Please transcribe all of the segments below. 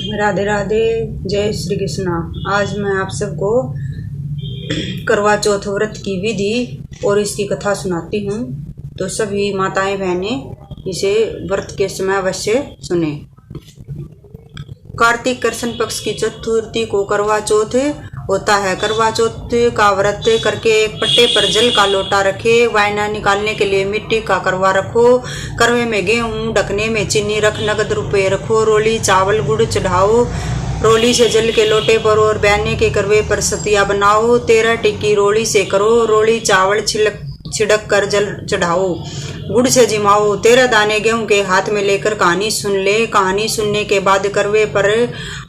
राधे राधे, जय श्री कृष्णा। आज मैं आप सबको करवा चौथ व्रत की विधि और इसकी कथा सुनाती हूँ। तो सभी माताएं बहनें इसे व्रत के समय अवश्य सुने। कार्तिक कृष्ण पक्ष की चतुर्थी को करवा चौथ होता है। करवा चौथ का व्रत करके एक पट्टे पर जल का लोटा रखे, वायना निकालने के लिए मिट्टी का करवा रखो, करवे में गेहूं, ढकने में चीनी रख, नगद रुपए रखो, रोली चावल गुड़ चढ़ाओ, रोली से जल के लोटे पर और बैने के करवे पर सतिया बनाओ, 13 टिक्की रोली से करो, रोली चावल छिड़क कर जल चढ़ाओ, गुड़ से जिमाओ, 13 दाने गेहूं के हाथ में लेकर कहानी सुन ले। कहानी सुनने के बाद करवे पर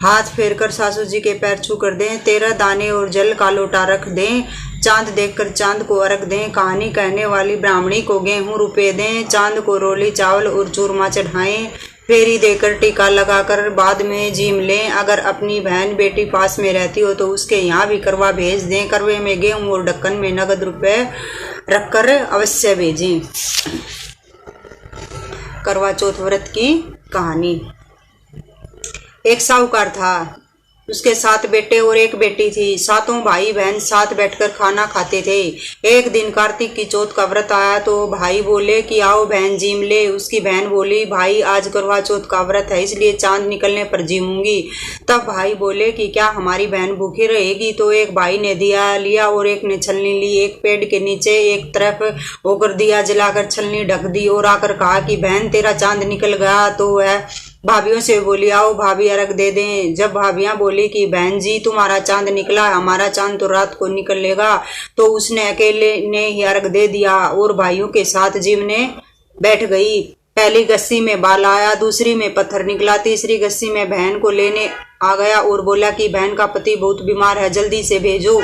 हाथ फेर कर सासू जी के पैर छू कर दें, 13 दाने और जल का लोटा रख दें, चांद देखकर चांद को अर्घ दें, कहानी कहने वाली ब्राह्मणी को गेहूं रुपए दें, चांद को रोली चावल और चूरमा चढ़ाएं, फेरी देकर टीका लगाकर बाद में जीम लें। अगर अपनी बहन बेटी पास में रहती हो तो उसके यहाँ भी करवा भेज दें। करवे में गेहूं और ढक्कन में नगद रुपए रखकर अवश्य भेजें। करवा चौथ व्रत की कहानी। एक साहूकार था, उसके 7 बेटे और 1 बेटी थी। सातों भाई बहन साथ बैठकर खाना खाते थे। एक दिन कार्तिक की चौथ का व्रत आया तो भाई बोले कि आओ बहन जीम ले। उसकी बहन बोली, भाई आज करवा चौथ का व्रत है इसलिए चांद निकलने पर जीमूंगी। तब भाई बोले कि क्या हमारी बहन भूखी रहेगी? तो एक भाई ने दिया लिया और एक ने छलनी ली, एक पेड़ के नीचे एक तरफ होकर दिया जलाकर छलनी ढक दी और आकर कहा कि बहन तेरा चांद निकल गया। तो वह भाभियों से बोली, आओ भाभी अर्घ दे दें। जब भाभियां बोली कि बहन जी तुम्हारा चांद निकला, हमारा चांद तो रात को निकलेगा, तो उसने अकेले ने ही अर्घ दे दिया और भाइयों के साथ जीवने बैठ गई। पहली गस्सी में बाल आया, दूसरी में पत्थर निकला, तीसरी गस्सी में बहन को लेने आ गया और बोला कि बहन का पति बहुत बीमार है, जल्दी से भेजो।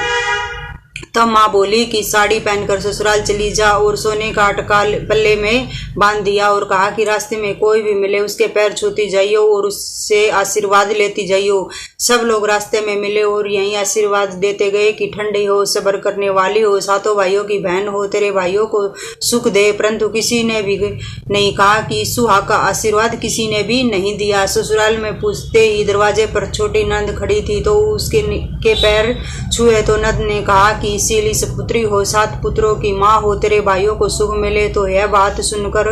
तब माँ बोली कि साड़ी पहनकर ससुराल चली जा और सोने का अटका पल्ले में बांध दिया और कहा कि रास्ते में कोई भी मिले उसके पैर छूती जाइयो और उससे आशीर्वाद लेती जाइयो। सब लोग रास्ते में मिले और यही आशीर्वाद देते गए कि ठंडी हो, सब्र करने वाली हो, सातों भाइयों की बहन हो, तेरे भाइयों को सुख दे। परंतु किसी ने भी नहीं कहा कि सुहाग का आशीर्वाद किसी ने भी नहीं दिया। ससुराल में पूछते ही दरवाजे पर छोटी नंद खड़ी थी तो उसके पैर छुए तो नंद ने कहा कि इसीलिए सपुत्री हो, 7 पुत्रों की माँ हो, तेरे भाइयों को सुख मिले। तो यह बात सुनकर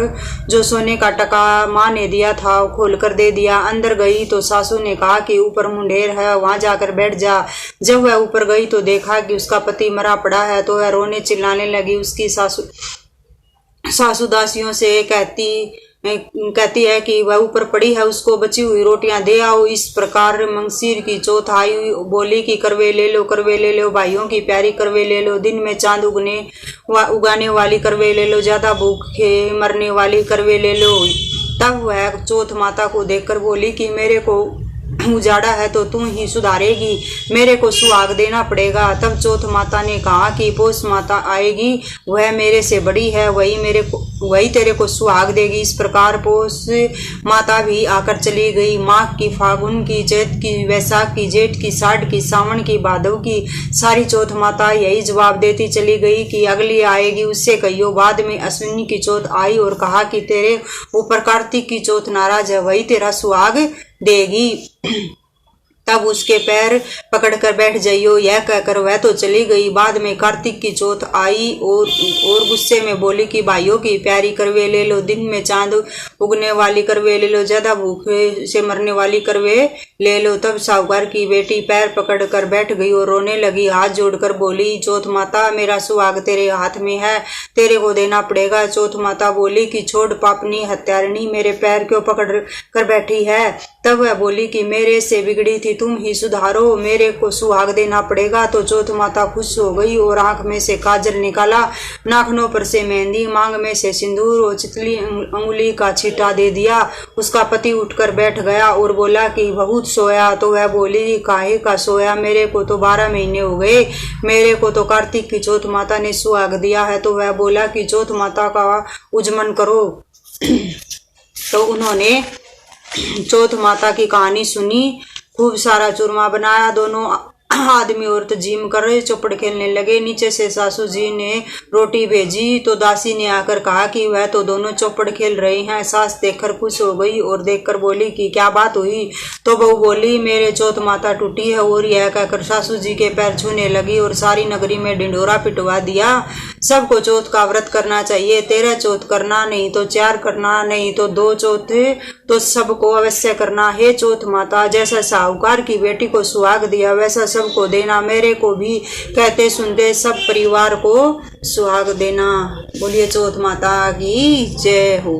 जो सोने का टका माँ ने दिया था खोल कर दे दिया। अंदर गई तो सासू ने कहा कि ऊपर मुंडेर है, वहां जाकर बैठ जा। जब वह ऊपर गई तो देखा कि उसका पति मरा पड़ा है तो वह रोने चिल्लाने लगी। उसकी सासू दासियों से कहती है कि वह ऊपर पड़ी है, उसको बची हुई रोटियां दे आओ। इस प्रकार मंगसीर की चौथ आई। बोली कि करवे ले लो, भाइयों की प्यारी करवे ले लो, दिन में चांद उगाने वाली करवे ले लो, ज्यादा भूखे मरने वाली करवे ले लो। तब वह चौथ माता को देखकर बोली कि मेरे को उजाड़ा है तो तू ही सुधारेगी, मेरे को सुहाग देना पड़ेगा। तब चौथ माता ने कहा कि पोष माता आएगी, वह मेरे से बड़ी है, वही तेरे को सुहाग देगी। इस प्रकार पोष माता भी आकर चली गई। माघ की, फागुन की, चैत की, वैशाख की, जेठ की, साठ की, सावन की, भादव की, सारी चौथ माता यही जवाब देती चली गई कि अगली आएगी उससे कहियो। बाद में अश्विनी की चौथ आई और कहा कि तेरे ऊपर कार्तिक की चौथ नाराज है, वही तेरा सुहाग देगी, तब उसके पैर पकड़कर बैठ जाइयो। यह कहकर वह तो चली गई। बाद में कार्तिक की चौथ आई और गुस्से में बोली कि भाइयों की प्यारी करवे ले लो, दिन में चांद उगने वाली करवे ले लो, ज्यादा भूखे से मरने वाली करवे ले लो। तब साहूकार की बेटी पैर पकड़कर बैठ गई और रोने लगी, हाथ जोड़कर बोली, चौथ माता मेरा सुहाग तेरे हाथ में है, तेरे को देना पड़ेगा। चौथ माता बोली कि छोड़ पापनी हत्यारिणी, मेरे पैर क्यों पकड़ कर बैठी है? तब वह बोली कि मेरे से बिगड़ी थी, तुम ही सुधारो, मेरे को सुहाग देना पड़ेगा। तो चौथ माता खुश हो गई और आंख में से काजल निकाला, नाखनों पर से मेहंदी, मांग में से सिंदूर और चितली अंगुली का छींटा दे दिया। उसका पति उठकर बैठ गया और बोला कि बहुत सोया। तो वह बोली, काहे का सोया, मेरे को तो 12 महीने हो गए, मेरे को तो कार्तिक की चौथ माता ने सुहाग दिया है। तो वह बोला कि चौथ माता का उजमन करो। तो उन्होंने चौथ माता की कहानी सुनी, खूब सारा चूरमा बनाया, दोनों आदमी औरत जिम कर रहे चौपड़ खेलने लगे। नीचे से सासू जी ने रोटी भेजी तो दासी ने आकर कहा कि वह तो दोनों चौपड़ खेल रहे हैं। सास देखकर खुश हो गई और देखकर बोली कि क्या बात हुई। तो बहू बोली मेरे चौथ माता टूटी है। और यह कहकर सासू जी के पैर छूने लगी और सारी नगरी में ढिंढोरा पिटवा दिया। सबको चौथ का व्रत करना चाहिए। 13 चौथ करना, नहीं तो 4 करना, नहीं तो 2 चौथ तो सबको अवश्य करना। हे चौथ माता, जैसा साहूकार की बेटी को सुहाग दिया वैसा सबको देना। मेरे को भी कहते सुनते सब परिवार को सुहाग देना। बोलिए चौथ माता की जय हो।